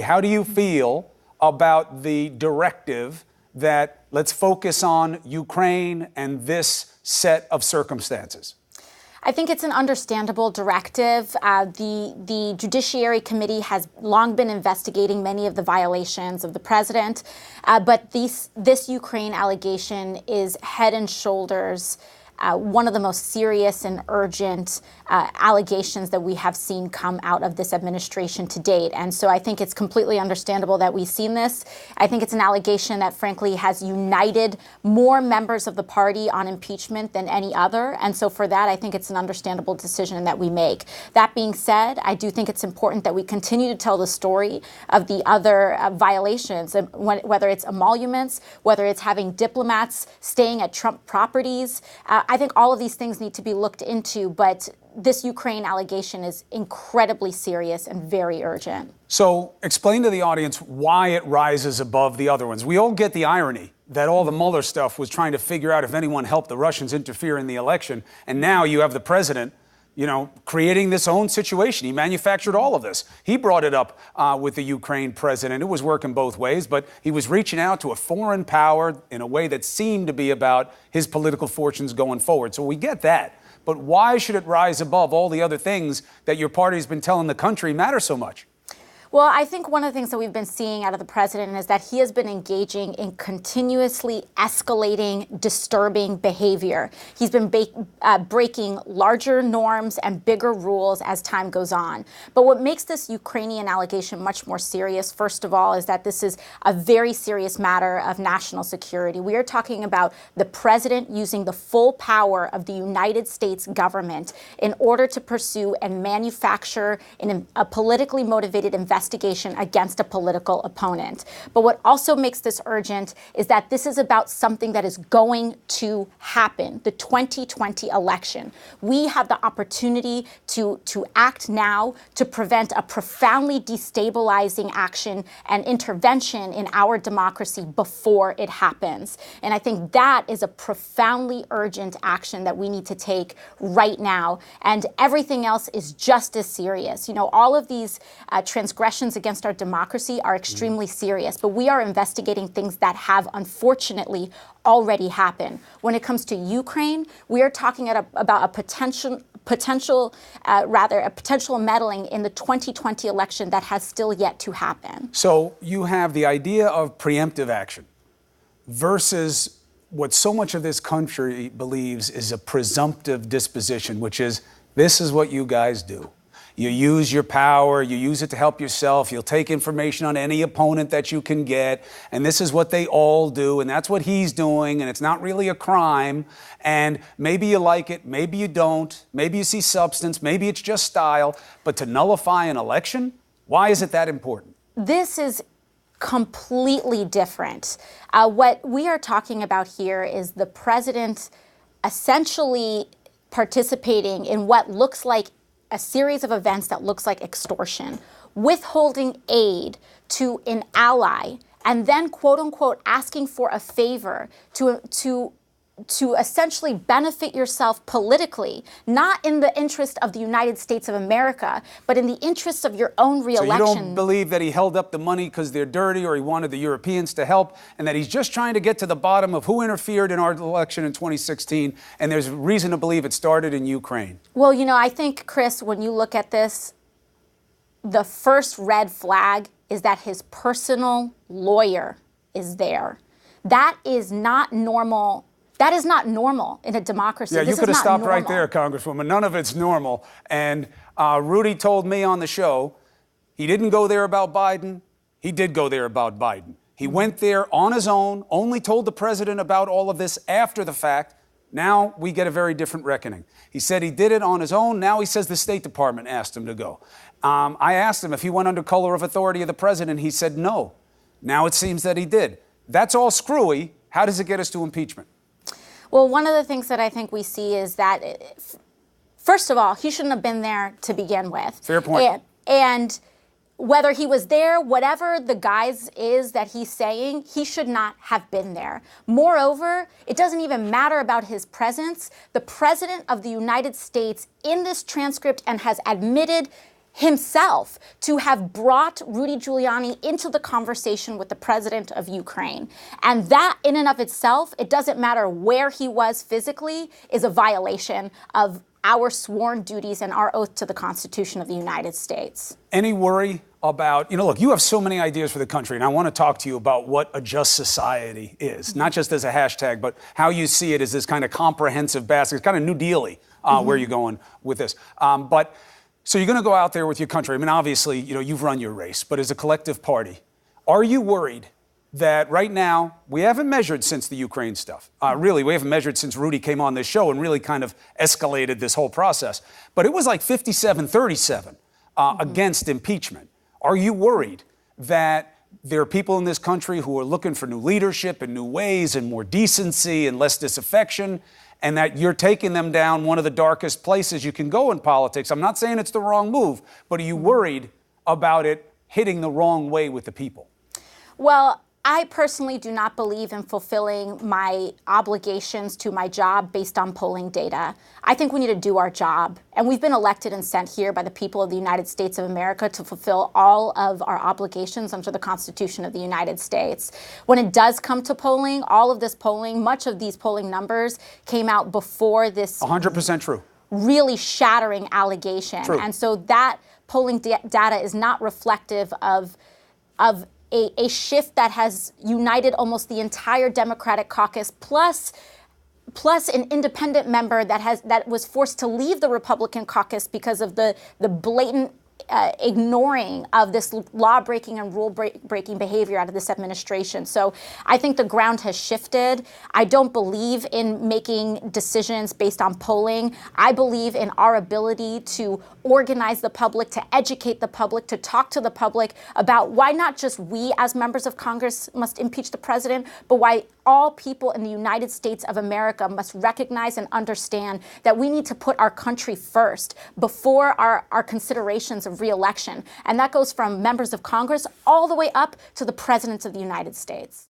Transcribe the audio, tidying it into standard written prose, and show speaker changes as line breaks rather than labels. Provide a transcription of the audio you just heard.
How do you feel about the directive that let's focus on Ukraine and this set of circumstances?
I think it's an understandable directive. The Judiciary Committee has long been investigating many of the violations of the president, but this Ukraine allegation is head and shoulders one of the most serious and urgent allegations that we have seen come out of this administration to date. And so I think it's completely understandable that we've seen this. I think it's an allegation that, frankly, has united more members of the party on impeachment than any other. And so for that, I think it's an understandable decision that we make. That being said, I do think it's important that we continue to tell the story of the other violations, whether it's emoluments, whether it's having diplomats staying at Trump properties. I think all of these things need to be looked into, but this Ukraine allegation is incredibly serious and very urgent.
So explain to the audience why it rises above the other ones. We all get the irony that all the Mueller stuff was trying to figure out if anyone helped the Russians interfere in the election. And now you have the president, creating this own situation. He manufactured all of this. He brought it up with the Ukraine president. It was working both ways, but he was reaching out to a foreign power in a way that seemed to be about his political fortunes going forward. So we get that. But why should it rise above all the other things that your party's been telling the country matter so much?
Well, I think one of the things that we've been seeing out of the president is that he has been engaging in continuously escalating, disturbing behavior. He's been breaking larger norms and bigger rules as time goes on. But what makes this Ukrainian allegation much more serious, first of all, is that this is a very serious matter of national security. We are talking about the president using the full power of the United States government in order to pursue and manufacture a politically motivated investigation against a political opponent. But what also makes this urgent is that this is about something that is going to happen, the 2020 election. We have the opportunity to act now to prevent a profoundly destabilizing action and intervention in our democracy before it happens. And I think that is a profoundly urgent action that we need to take right now. And everything else is just as serious. All of these transgressions against our democracy are extremely serious, but we are investigating things that have unfortunately already happened. When it comes to Ukraine, we are talking about a potential meddling in the 2020 election that has still yet to happen.
So you have the idea of preemptive action versus what so much of this country believes is a presumptive disposition, which is this is what you guys do. You use your power, you use it to help yourself, you'll take information on any opponent that you can get, and this is what they all do, and that's what he's doing, and it's not really a crime, and maybe you like it, maybe you don't, maybe you see substance, maybe it's just style, but to nullify an election, why is it that important?
This is completely different. What we are talking about here is the president essentially participating in what looks like a series of events that looks like extortion, withholding aid to an ally, and then, quote unquote, asking for a favor to essentially benefit yourself politically, not in the interest of the United States of America, but in the interests of your own reelection.
So you don't believe that he held up the money because they're dirty or he wanted the Europeans to help, and that he's just trying to get to the bottom of who interfered in our election in 2016, and there's reason to believe it started in Ukraine?
Well, I think, Chris, when you look at this, the first red flag is that his personal lawyer is there. That is not normal. That is not normal in a democracy.
Yeah, you could have stopped right there, Congresswoman. None of it's normal. And Rudy told me on the show, he didn't go there about Biden. He did go there about Biden. He went there on his own, only told the president about all of this after the fact. Now we get a very different reckoning. He said he did it on his own. Now he says the State Department asked him to go. I asked him if he went under color of authority of the president. He said no. Now it seems that he did. That's all screwy. How does it get us to impeachment?
Well, one of the things that I think we see is that, first of all, he shouldn't have been there to begin with.
Fair point.
And whether he was there, whatever the guise is that he's saying, he should not have been there. Moreover, it doesn't even matter about his presence. The president of the United States in this transcript and has admitted himself to have brought Rudy Giuliani into the conversation with the president of Ukraine. And that in and of itself, it doesn't matter where he was physically, is a violation of our sworn duties and our oath to the Constitution of the United States.
Any worry about, look, you have so many ideas for the country, and I want to talk to you about what a just society is, not just as a hashtag, but how you see it as this kind of comprehensive basket. It's kind of New Deal-y, where you're going with this. So you're going to go out there with your country. I mean, obviously, you've run your race, but as a collective party, are you worried that right now, we haven't measured since the Ukraine stuff. Really, we haven't measured since Rudy came on this show and really kind of escalated this whole process. But it was like 57-37 against impeachment. Are you worried that there are people in this country who are looking for new leadership and new ways and more decency and less disaffection, and that you're taking them down one of the darkest places you can go in politics? I'm not saying it's the wrong move, but are you worried about it hitting the wrong way with the people?
Well, I personally do not believe in fulfilling my obligations to my job based on polling data. I think we need to do our job. And we've been elected and sent here by the people of the United States of America to fulfill all of our obligations under the Constitution of the United States. When it does come to polling, all of this polling, much of these polling numbers came out before this
100% true.
Really shattering allegation.
True.
And so that polling data is not reflective of a shift that has united almost the entire Democratic caucus, plus an independent member that was forced to leave the Republican caucus because of the blatant ignoring of this law-breaking and rule-breaking behavior out of this administration. So I think the ground has shifted. I don't believe in making decisions based on polling. I believe in our ability to organize the public, to educate the public, to talk to the public about why not just we as members of Congress must impeach the president, but why all people in the United States of America must recognize and understand that we need to put our country first before our considerations of re-election. And that goes from members of Congress all the way up to the president of the United States.